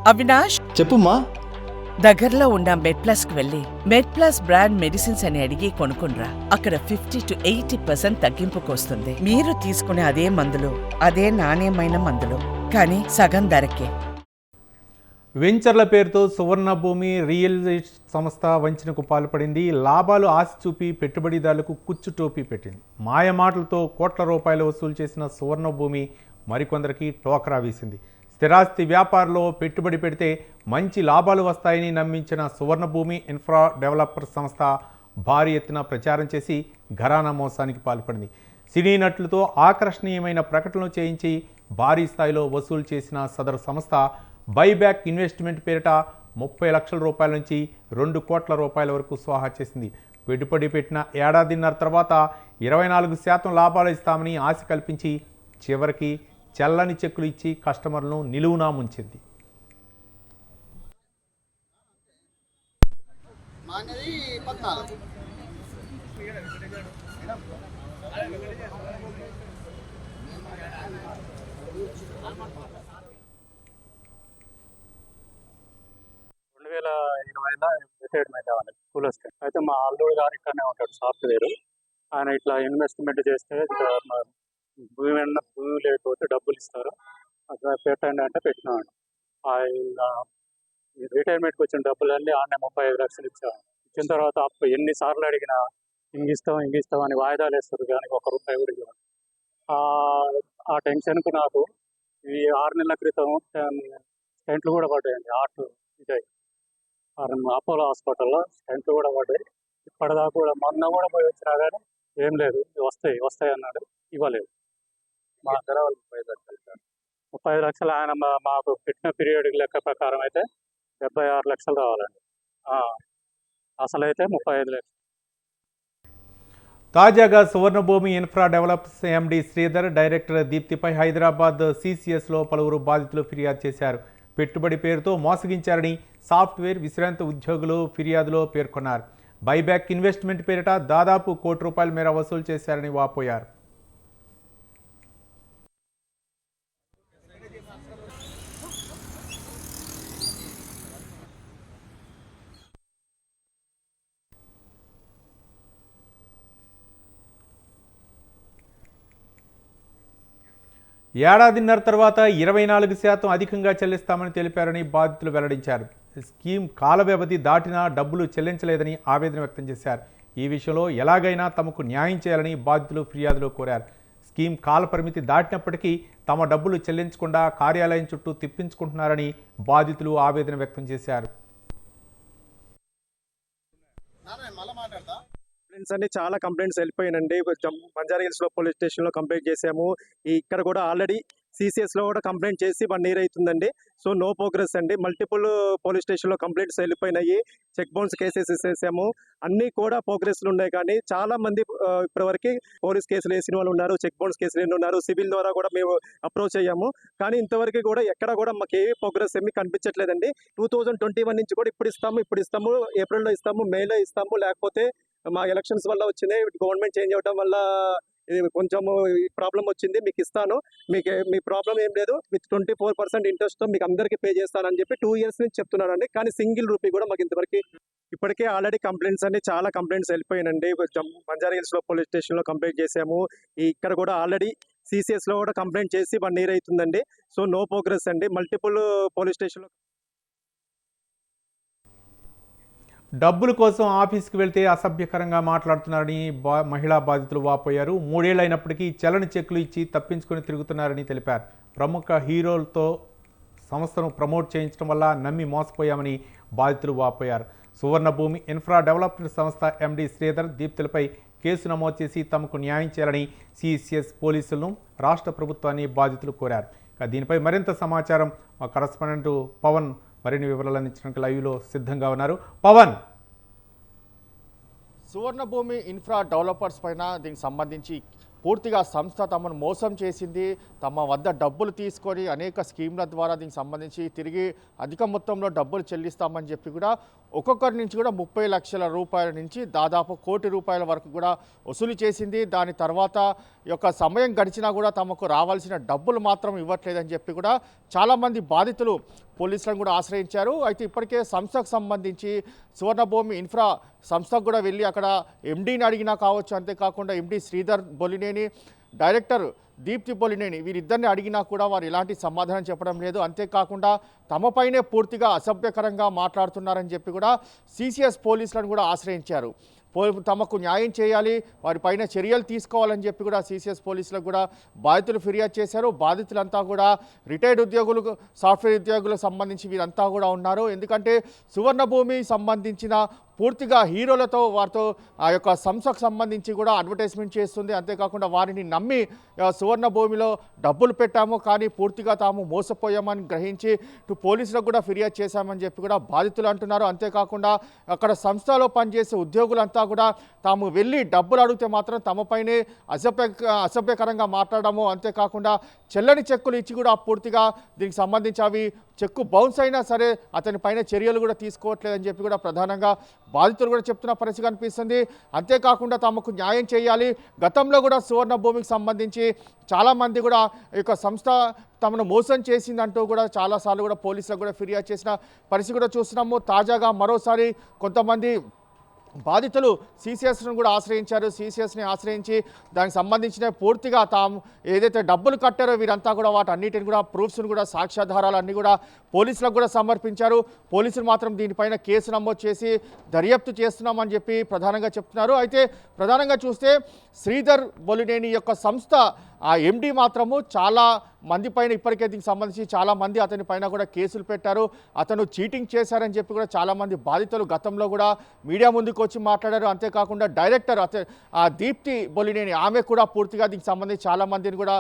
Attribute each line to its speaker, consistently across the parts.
Speaker 1: అవినాష్,
Speaker 2: చెప్పుమా.
Speaker 1: దగ్గరలో ఉన్న మెడ్ప్లస్ కు వెళ్ళి మెడ్ప్లస్ బ్రాండ్ మెడిసిన్స్ అని అడిగి కొనుక్కునరా. అక్కడ 50 to 80% తగ్గింపుకు వస్తుంది. మీరు తీసుకునే అదే మందులు, అదే నాణ్యమైన మందులు, కానీ సగం ధరకే.
Speaker 3: వెంచర్ల పేరుతో సువర్ణ భూమి రియల్ ఎస్టేట్ సంస్థ వంచనకు పాల్పడింది. లాభాలు ఆశ చూపి పెట్టుబడిదారులకు కుచ్చు టోపీ పెట్టింది. మాయమాటలతో కోట్ల రూపాయలు వసూలు చేసిన సువర్ణ భూమి మరికొందరికి టోకరా వేసింది. స్థిరాస్తి వ్యాపారంలో పెట్టుబడి పెడితే మంచి లాభాలు వస్తాయని నమ్మించిన సువర్ణ భూమి ఇన్ఫ్రా డెవలపర్ సంస్థ భారీ ఎత్తున ప్రచారం చేసి ఘరానా మోసానికి పాల్పడింది. సినీ నటులతో ఆకర్షణీయమైన ప్రకటనలు చేయించి భారీ స్థాయిలో వసూలు చేసిన సదరు సంస్థ బైబ్యాక్ ఇన్వెస్ట్మెంట్ పేరిట 30 లక్షల రూపాయల నుంచి 2 కోట్ల రూపాయల వరకు స్వాహా చేసింది. పెట్టుబడి పెట్టిన ఏడాదిన్నర తర్వాత 24% లాభాలు ఇస్తామని ఆశ కల్పించి చివరికి చల్లని చెక్కులు ఇచ్చి కస్టమర్లను నిలువునా ముంచింది.
Speaker 4: రిటైర్మెంట్ అవ్వాలి స్కూల్ వస్తే అయితే మా అల్లుడు గారు ఇక్కడనే ఉంటాడు సాఫ్ట్వేర్. ఆయన ఇట్లా ఇన్వెస్ట్మెంట్ చేస్తే భూమి లేకపోతే డబ్బులు ఇస్తారు, అట్లా పెట్టండి అంటే పెట్టినాడు. రిటైర్మెంట్కి వచ్చిన డబ్బులన్నీ ఆయన 35 లక్షలు ఇచ్చాను. ఇచ్చిన తర్వాత అప్పుడు ఎన్నిసార్లు అడిగినా ఇంగిస్తాం అని వాయిదాలు వేస్తారు, కానీ ₹1 కూడా ఇవ్వదు. ఆ టెన్షన్కు నాకు ఈ 6 నెలల క్రితం స్టెంట్లు కూడా పడ్డాయండి. ఇదే అపోలో హాస్పిటల్లో స్టెంట్లు కూడా పడ్డాయి. ఇప్పటిదాకా కూడా మొన్న కూడా పోయి వచ్చినా కానీ ఏం లేదు, వస్తాయి అన్నాడు, ఇవ్వలేదు. మా దగ్గర 35 లక్షలు ఆయన మాకు పెట్టిన పీరియడ్ లెక్క ప్రకారం అయితే 76 లక్షలు రావాలండి. అసలైతే 35 లక్షలు.
Speaker 3: తాజాగా సువర్ణభూమి ఇన్ఫ్రా డెవలప్స్ ఎండి శ్రీధర్, డైరెక్టర్ దీప్తిపై హైదరాబాద్ సిసిఎస్లో పలువురు బాధితులు ఫిర్యాదు చేశారు. పెట్టుబడి పేరుతో మోసగించారని సాఫ్ట్వేర్ విశ్రాంత ఉద్యోగులు ఫిర్యాదులో పేర్కొన్నారు. బైబ్యాక్ ఇన్వెస్ట్మెంట్ పేరిట దాదాపు ₹1 కోటి మేర వసూలు చేశారని వాపోయారు. ఏడాదిన్నర తర్వాత 24% అధికంగా చెల్లిస్తామని తెలిపారని బాధితులు వెల్లడించారు. స్కీమ్ కాల వ్యవధి దాటినా డబ్బులు చెల్లించలేదని ఆవేదన వ్యక్తం చేశారు. ఈ విషయంలో ఎలాగైనా తమకు న్యాయం చేయాలని బాధితులు ఫిర్యాదులో కోరారు. స్కీమ్ కాల పరిమితి దాటినప్పటికీ తమ డబ్బులు చెల్లించకుండా కార్యాలయం చుట్టూ తిప్పించుకుంటున్నారని బాధితులు ఆవేదన వ్యక్తం చేశారు.
Speaker 5: అన్ని చాలా కంప్లైంట్స్ వెళ్ళిపోయినండి. బంజారా హిల్స్ లో పోలీస్ స్టేషన్ లో కంప్లైంట్ చేసాము. ఇక్కడ కూడా ఆల్రెడీ సిసిఎస్ లో కూడా కంప్లైంట్ చేసి 1 year అవుతుందండి. సో నో ప్రోగ్రెస్ అండి. మల్టిపుల్ పోలీస్ స్టేషన్ లో కంప్లైంట్స్ వెళ్ళిపోయినాయి. చెక్ బౌన్స్ కేసెస్ వేసాము. అన్ని కూడా ప్రోగ్రెస్లు ఉన్నాయి, కానీ చాలా మంది ఇప్పటివరకు పోలీస్ కేసులు వేసిన వాళ్ళు ఉన్నారు, చెక్ బౌన్స్ కేసులు ఉన్నారు, సివిల్ ద్వారా కూడా మేము అప్రోచ్ అయ్యాము. కానీ ఇంతవరకు కూడా ఎక్కడ కూడా మాకు ఏ ప్రోగ్రెస్ ఏమి కనిపించట్లేదండి. 2021 నుంచి కూడా ఇప్పుడు ఇస్తాము, ఏప్రిల్లో ఇస్తాము, మేలో ఇస్తాము, లేకపోతే మా ఎలక్షన్స్ వల్ల వచ్చింది, గవర్నమెంట్ చేంజ్ అవ్వడం వల్ల కొంచెం ప్రాబ్లం వచ్చింది, మీకు ఇస్తాను, మీ ప్రాబ్లం ఏం లేదు, విత్ 24% ఇంట్రెస్ట్తో మీకు అందరికీ పే చేస్తానని చెప్పి 2 years నుంచి చెప్తున్నారండి. కానీ సింగిల్ రూపీ కూడా మాకు ఇంతవరకు. ఇప్పటికే ఆల్రెడీ కంప్లైంట్స్ అన్ని చాలా కంప్లైంట్స్ వెళ్ళిపోయినండి. బంజారా హిల్స్ లో పోలీస్ స్టేషన్ లో కంప్లైంట్ చేసాము. ఇక్కడ కూడా ఆల్రెడీ సిసిఎస్ లో కూడా కంప్లైంట్ చేసి 1 year అవుతుందండి. సో నో ప్రోగ్రెస్ అండి. మల్టిపుల్ పోలీస్ స్టేషన్ లో
Speaker 3: డబ్బుల కోసం ఆఫీస్కి వెళ్తే అసభ్యకరంగా మాట్లాడుతున్నారని మహిళా బాధితులు వాపోయారు. 3 ఏళ్ళు అయినప్పటికీ చలని చెక్కులు ఇచ్చి తప్పించుకొని తిరుగుతున్నారని తెలిపారు. ప్రముఖ హీరోలతో సంస్థను ప్రమోట్ చేయించడం వల్ల నమ్మి మోసపోయామని బాధితులు వాపోయారు. సువర్ణభూమి ఇన్ఫ్రా డెవలప్మెంట్ సంస్థ ఎండి శ్రీధర్, దీప్తులపై కేసు నమోదు చేసి తమకు న్యాయం చేయాలని సిసిఎస్ పోలీసులను, రాష్ట్ర ప్రభుత్వాన్ని బాధితులు కోరారు. దీనిపై మరింత సమాచారం మా కరస్పాండెంట్ పవన్ మరిన్ని వివరాలు అందించడానికి లైవ్లో సిద్ధంగా ఉన్నారు. పవన్,
Speaker 6: సువర్ణభూమి ఇన్ఫ్రా డెవలపర్స్ పైన దీనికి సంబంధించి పూర్తిగా సంస్థ తమను మోసం చేసింది, తమ వద్ద డబ్బులు తీసుకొని అనేక స్కీమ్ల ద్వారా దీనికి సంబంధించి తిరిగి అధిక మొత్తంలో డబ్బులు చెల్లిస్తామని చెప్పి కూడా ఒక్కొక్కరి నుంచి కూడా 30 లక్షల రూపాయల నుంచి దాదాపు ₹1 కోటి వరకు కూడా వసూలు చేసింది. దాని తర్వాత యొక్క సమయం గడిచినా కూడా తమకు రావాల్సిన డబ్బులు మాత్రం ఇవ్వట్లేదని చెప్పి కూడా చాలామంది బాధితులు పోలీసులను కూడా ఆశ్రయించారు. అయితే ఇప్పటికే సంస్థకు సంబంధించి సువర్ణభూమి ఇన్ఫ్రా సంస్థకు కూడా వెళ్ళి అక్కడ ఎండీని అడిగినా కావచ్చు, అంతేకాకుండా ఎండీ శ్రీధర్ బొలినేని, డైరెక్టర్ దీప్తి బొలినేని వీరిద్దరిని అడిగినా కూడా వారు ఎలాంటి సమాధానం చెప్పడం లేదు. అంతేకాకుండా తమపైనే పూర్తిగా అసభ్యకరంగా మాట్లాడుతున్నారని చెప్పి కూడా సిసిఎస్ పోలీసులను కూడా ఆశ్రయించారు. తమకు న్యాయం చేయాలి, వారిపైన చర్యలు తీసుకోవాలని చెప్పి కూడా సిసిఎస్ పోలీసులకు కూడా బాధితులు ఫిర్యాదు చేశారు. బాధితులంతా కూడా రిటైర్డ్ ఉద్యోగులు, సాఫ్ట్వేర్ ఉద్యోగులకు సంబంధించి వీరంతా కూడా ఉన్నారు. ఎందుకంటే సువర్ణభూమి సంబంధించిన పూర్తిగా హీరోలతో వారితో ఆ యొక్క సంస్థకు సంబంధించి కూడా అడ్వర్టైజ్మెంట్ చేస్తుంది. అంతేకాకుండా వారిని నమ్మి సువర్ణభూమిలో డబ్బులు పెట్టాము, కానీ పూర్తిగా తాము మోసపోయామని గ్రహించి పోలీసులకు కూడా ఫిర్యాదు చేశామని చెప్పి కూడా బాధితులు అంటున్నారు. అంతేకాకుండా అక్కడ సంస్థలో పనిచేసే ఉద్యోగులంతా కూడా తాము వెళ్ళి డబ్బులు అడిగితే మాత్రం తమపైనే అసభ్యకరంగా మాట్లాడము, అంతేకాకుండా చెల్లని చెక్కులు ఇచ్చి కూడా పూర్తిగా దీనికి సంబంధించి అవి చెక్కు బౌన్స్ అయినా సరే అతని పైన చర్యలు కూడా తీసుకోవట్లేదని చెప్పి కూడా ప్రధానంగా బాధితులు కూడా చెప్తున్న పరిస్థితి కనిపిస్తుంది. అంతేకాకుండా తమకు న్యాయం చేయాలి. గతంలో కూడా సువర్ణభూమికి సంబంధించి చాలామంది కూడా ఈ యొక్క సంస్థ తమను మోసం చేసిందంటూ కూడా చాలాసార్లు కూడా పోలీసులకు కూడా ఫిర్యాదు చేసిన పరిస్థితి కూడా చూస్తున్నాము. తాజాగా మరోసారి కొంతమంది బాధితులు సిసిఎస్ను కూడా ఆశ్రయించారు. సిసిఎస్ని ఆశ్రయించి దానికి సంబంధించిన పూర్తిగా తాము ఏదైతే డబ్బులు కట్టారో వీరంతా కూడా వాటన్నిటిని కూడా ప్రూఫ్స్ను కూడా సాక్ష్యాధారాలు అన్నీ కూడా పోలీసులకు కూడా సమర్పించారు. పోలీసులు మాత్రం దీనిపైన కేసు నమోదు చేసి దర్యాప్తు చేస్తున్నామని చెప్పి ప్రధానంగా చెప్తున్నారు. అయితే ప్రధానంగా చూస్తే శ్రీధర్ బొలినేని యొక్క సంస్థ ఆ ఎండి మాత్రము చాలా మంది పైన ఇప్పటికే దీనికి సంబంధించి చాలామంది అతని పైన కూడా కేసులు పెట్టారు. అతను చీటింగ్ చేశారని చెప్పి కూడా చాలామంది బాధితులు గతంలో కూడా మీడియా ముందుకు వచ్చి మాట్లాడారు. అంతేకాకుండా డైరెక్టర్ ఆ దీప్తి బొలినేని ఆమె కూడా పూర్తిగా దీనికి సంబంధించి చాలామందిని కూడా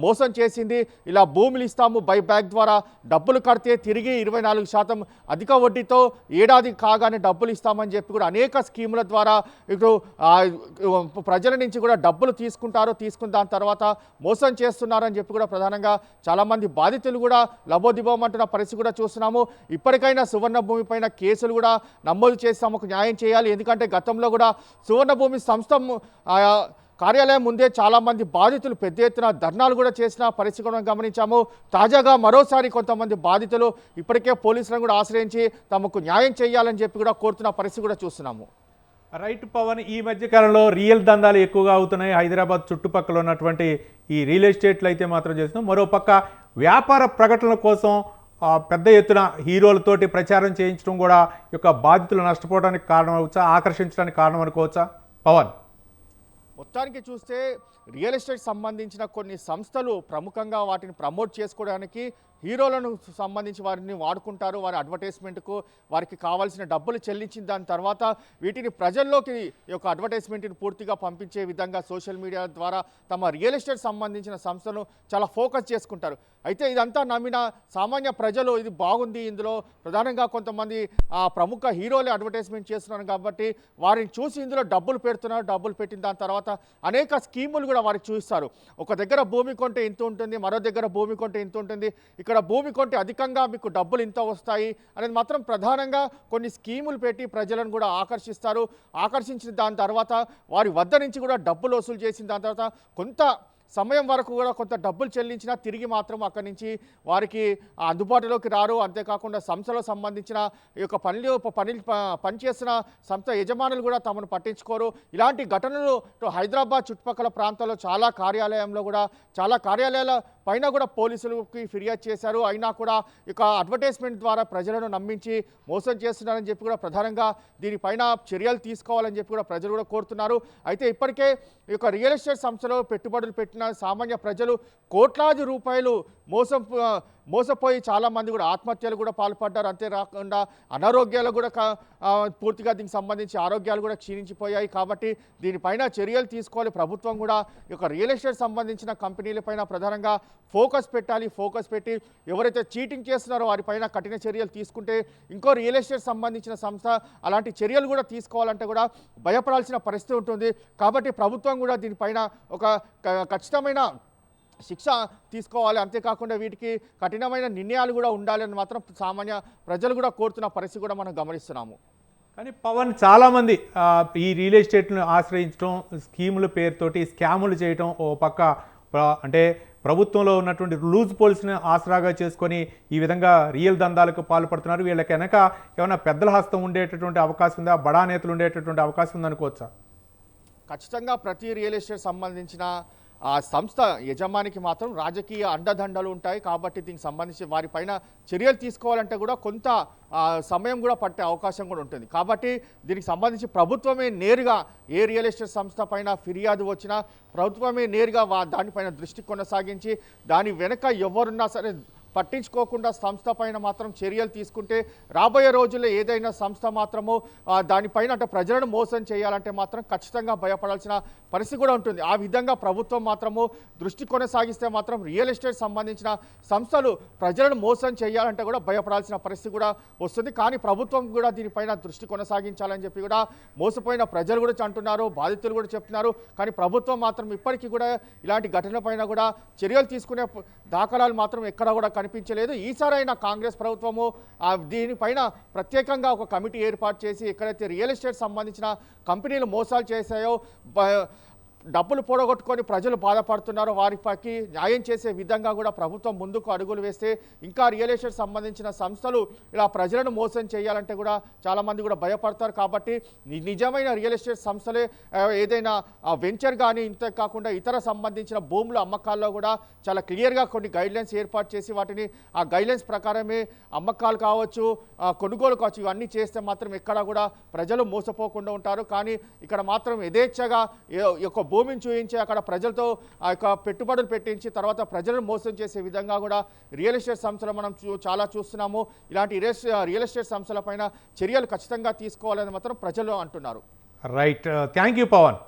Speaker 6: మోసం చేసింది. ఇలా భూములు ఇస్తాము బై బ్యాక్ ద్వారా, డబ్బులు కడితే తిరిగి 24% అధిక వడ్డీతో ఏడాది కాగానే డబ్బులు ఇస్తామని చెప్పి కూడా అనేక స్కీముల ద్వారా ఇప్పుడు ప్రజల నుంచి కూడా డబ్బులు తీసుకుంటారు. తీసుకున్న దాని తర్వాత మోసం చేస్తున్నారని చెప్పి కూడా ప్రధానంగా చాలామంది బాధితులు కూడా లబోదిబోమంటున్న పరిస్థితి కూడా చూస్తున్నాము. ఇప్పటికైనా సువర్ణభూమి పైన కేసులు కూడా నమోదు చేసి తమకు న్యాయం చేయాలి. ఎందుకంటే గతంలో కూడా సువర్ణభూమి సంస్థ కార్యాలయం ముందే చాలామంది బాధితులు పెద్ద ఎత్తున ధర్నాలు కూడా చేసిన పరిస్థితి కూడా గమనించాము. తాజాగా మరోసారి కొంతమంది బాధితులు ఇప్పటికే పోలీసులను కూడా ఆశ్రయించి తమకు న్యాయం చేయాలని చెప్పి కూడా కోరుతున్న పరిస్థితి కూడా చూస్తున్నాము.
Speaker 3: రైట్ పవన్, ఈ మధ్యకాలంలో రియల్ దందాలు ఎక్కువగా అవుతున్నాయి. హైదరాబాద్ చుట్టుపక్కల ఉన్నటువంటి ఈ రియల్ ఎస్టేట్లు అయితే మాత్రం చేస్తున్నాం. మరోపక్క వ్యాపార ప్రకటనల కోసం పెద్ద ఎత్తున హీరోలతోటి ప్రచారం చేయించడం కూడా ఈ యొక్క బాధితులు నష్టపోవడానికి కారణం అవచ్చా, ఆకర్షించడానికి కారణం అనుకోవచ్చా పవన్?
Speaker 6: మొత్తానికి చూస్తే రియల్ ఎస్టేట్ సంబంధించిన కొన్ని సంస్థలు ప్రముఖంగా వాటిని ప్రమోట్ చేసుకోవడానికి హీరోలను సంబంధించి వారిని వాడుకుంటారు. వారి అడ్వర్టైజ్మెంట్కు వారికి కావాల్సిన డబ్బులు చెల్లించిన దాని తర్వాత వీటిని ప్రజల్లోకి ఈ యొక్క అడ్వర్టైజ్మెంట్ని పూర్తిగా పంపించే విధంగా సోషల్ మీడియా ద్వారా తమ రియల్ ఎస్టేట్ సంబంధించిన సంస్థను చాలా ఫోకస్ చేసుకుంటారు. అయితే ఇదంతా నమ్మిన సామాన్య ప్రజలు ఇది బాగుంది, ఇందులో ప్రధానంగా కొంతమంది ప్రముఖ హీరోలే అడ్వర్టైజ్మెంట్ చేస్తున్నారు కాబట్టి వారిని చూసి ఇందులో డబ్బులు పెడుతున్నారు. డబ్బులు పెట్టిన దాని తర్వాత అనేక స్కీములు కూడా వారికి చూపిస్తారు. ఒక దగ్గర భూమి కొంటే ఇంత ఉంటుంది, మరో దగ్గర భూమి కొంటే ఇంత ఉంటుంది, ఇక్కడ భూమి కొంటే అధికంగా మీకు డబ్బులు ఇంత వస్తాయి అనేది మాత్రం ప్రధానంగా కొన్ని స్కీములు పెట్టి ప్రజలను కూడా ఆకర్షిస్తారు. ఆకర్షించిన దాని తర్వాత వారి వద్ద నుంచి కూడా డబ్బులు వసూలు చేసిన దాని తర్వాత కొంత సమయం వరకు కూడా కొంత డబ్బులు చెల్లించినా తిరిగి మాత్రం అక్కడి నుంచి వారికి అందుబాటులోకి రారు. అంతేకాకుండా సంస్థలో సంబంధించిన ఈ యొక్క పనిచేస్తున్న సంస్థ యజమానులు కూడా తమను పట్టించుకోరు. ఇలాంటి ఘటనలు హైదరాబాద్ చుట్టుపక్కల ప్రాంతాల్లో చాలా కార్యాలయాల పైన కూడా పోలీసులకి ఫిర్యాదు చేశారు. అయినా కూడా ఇక అడ్వర్టైజ్మెంట్ ద్వారా ప్రజలను నమ్మించి మోసం చేస్తున్నారని చెప్పి కూడా ప్రధానంగా దీనిపైన చర్యలు తీసుకోవాలని చెప్పి కూడా ప్రజలు కూడా కోరుతున్నారు. అయితే ఇప్పటికే ఈ యొక్క రియల్ ఎస్టేట్ సంస్థలో పెట్టుబడులు పెట్టిన సామాన్య ప్రజలు కోట్లాది రూపాయలు మోసపోయి చాలామంది కూడా ఆత్మహత్యలు కూడా పాల్పడ్డారు. అంతేకాకుండా అనారోగ్యాలు కూడా పూర్తిగా దీనికి సంబంధించి ఆరోగ్యాలు కూడా క్షీణించిపోయాయి. కాబట్టి దీనిపైన చర్యలు తీసుకోవాలి. ప్రభుత్వం కూడా ఈ యొక్క రియల్ ఎస్టేట్ సంబంధించిన కంపెనీలపైన ప్రధానంగా ఫోకస్ పెట్టాలి. ఫోకస్ పెట్టి ఎవరైతే చీటింగ్ చేస్తున్నారో వారిపైన కఠిన చర్యలు తీసుకుంటే ఇంకో రియల్ ఎస్టేట్ సంబంధించిన సంస్థ అలాంటి చర్యలు కూడా తీసుకోవాలంటే కూడా భయపడాల్సిన పరిస్థితి ఉంటుంది. కాబట్టి ప్రభుత్వం కూడా దీనిపైన ఒక ఖచ్చితమైన శిక్ష తీసుకోవాలి. అంతేకాకుండా వీటికి కఠినమైన నిర్ణయాలు కూడా ఉండాలని మాత్రం సామాన్య ప్రజలు కూడా కోరుతున్న పరిస్థితి కూడా మనం గమనిస్తున్నాము.
Speaker 3: కానీ పవన్, చాలామంది ఈ రియల్ ఎస్టేట్ను ఆశ్రయించడం, స్కీముల పేరుతోటి స్కాములు చేయటం ఓ పక్క అంటే ప్రభుత్వంలో ఉన్నటువంటి లూజ్ పోల్స్ని ఆసరాగా చేసుకొని ఈ విధంగా రియల్ దందాలకు పాల్పడుతున్నారు. వీళ్ళకి వెనక ఏమైనా పెద్దల హస్తం ఉండేటటువంటి అవకాశం ఉందా, బడా నేతలు ఉండేటటువంటి అవకాశం ఉందనుకోవచ్చా?
Speaker 6: ఖచ్చితంగా ప్రతి రియల్ ఎస్టేట్ సంబంధించిన ఆ సంస్థ యజమానికి మాత్రం రాజకీయ అండదండలు ఉంటాయి. కాబట్టి దీనికి సంబంధించి వారిపైన చర్యలు తీసుకోవాలంటే కూడా కొంత సమయం కూడా పట్టే అవకాశం కూడా ఉంటుంది. కాబట్టి దీనికి సంబంధించి ప్రభుత్వమే నేరుగా ఏ రియల్ ఎస్టేట్ సంస్థ పైన ఫిర్యాదు వచ్చినా ప్రభుత్వమే నేరుగా దానిపైన దృష్టి కొనసాగించి దాని వెనక ఎవరున్నా సరే పట్టించుకోకుండా సంస్థ పైన మాత్రం చర్యలు తీసుకుంటే రాబోయే రోజుల్లో ఏదైనా సంస్థ మాత్రము దానిపైన అంటే ప్రజలను మోసం చేయాలంటే మాత్రం ఖచ్చితంగా భయపడాల్సిన పరిస్థితి కూడా ఉంటుంది. ఆ విధంగా ప్రభుత్వం మాత్రము దృష్టి కొనసాగిస్తే మాత్రం రియల్ ఎస్టేట్ సంబంధించిన సంస్థలు ప్రజలను మోసం చేయాలంటే కూడా భయపడాల్సిన పరిస్థితి కూడా వస్తుంది. కానీ ప్రభుత్వం కూడా దీనిపైన దృష్టి కొనసాగించాలని చెప్పి కూడా మోసపోయిన ప్రజలు కూడా అంటున్నారు, బాధితులు కూడా చెప్తున్నారు. కానీ ప్రభుత్వం మాత్రం ఇప్పటికీ కూడా ఇలాంటి ఘటన పైన కూడా చర్యలు తీసుకునే దాఖలాలు మాత్రం ఎక్కడా కూడా కనిపించలేదు. ఈసారైనా కాంగ్రెస్ ప్రభుత్వము దీనిపైన ప్రత్యేకంగా ఒక కమిటీ ఏర్పాటు చేసి ఎక్కడైతే రియల్ ఎస్టేట్ సంబంధించిన కంపెనీలు మోసాలు చేశాయో, డబ్బులు పోడగొట్టుకొని ప్రజలు బాధపడుతున్నారో వారికి న్యాయం చేసే విధంగా కూడా ప్రభుత్వం ముందుకు అడుగులు వేస్తే ఇంకా రియల్ ఎస్టేట్ సంబంధించిన సంస్థలు ఇలా ప్రజలను మోసం చేయాలంటే కూడా చాలామంది కూడా భయపడతారు. కాబట్టి నిజమైన రియల్ ఎస్టేట్ సంస్థలే ఏదైనా వెంచర్ కానీ ఇంత కాకుండా ఇతర సంబంధించిన భూముల అమ్మకాల్లో కూడా చాలా క్లియర్గా కొన్ని గైడ్లైన్స్ ఏర్పాటు చేసి వాటిని ఆ గైడ్లైన్స్ ప్రకారమే అమ్మకాలు కావచ్చు, కొనుగోలు కావచ్చు, ఇవన్నీ చేస్తే మాత్రం ఎక్కడా కూడా ప్రజలు మోసపోకుండా ఉంటారు. కానీ ఇక్కడ మాత్రం యథేచ్ఛగా ఒక భూమిని చూయించి అక్కడ ప్రజలతో ఆ యొక్క పెట్టుబడులు పెట్టించి తర్వాత ప్రజలను మోసం చేసే విధంగా కూడా రియల్ ఎస్టేట్ సంస్థలు మనం చాలా చూస్తున్నాము. ఇలాంటి రియల్ ఎస్టేట్ సంస్థల పైన చర్యలు ఖచ్చితంగా తీసుకోవాలని మాత్రం ప్రజలు అంటున్నారు.
Speaker 3: Right, thank you Pawan.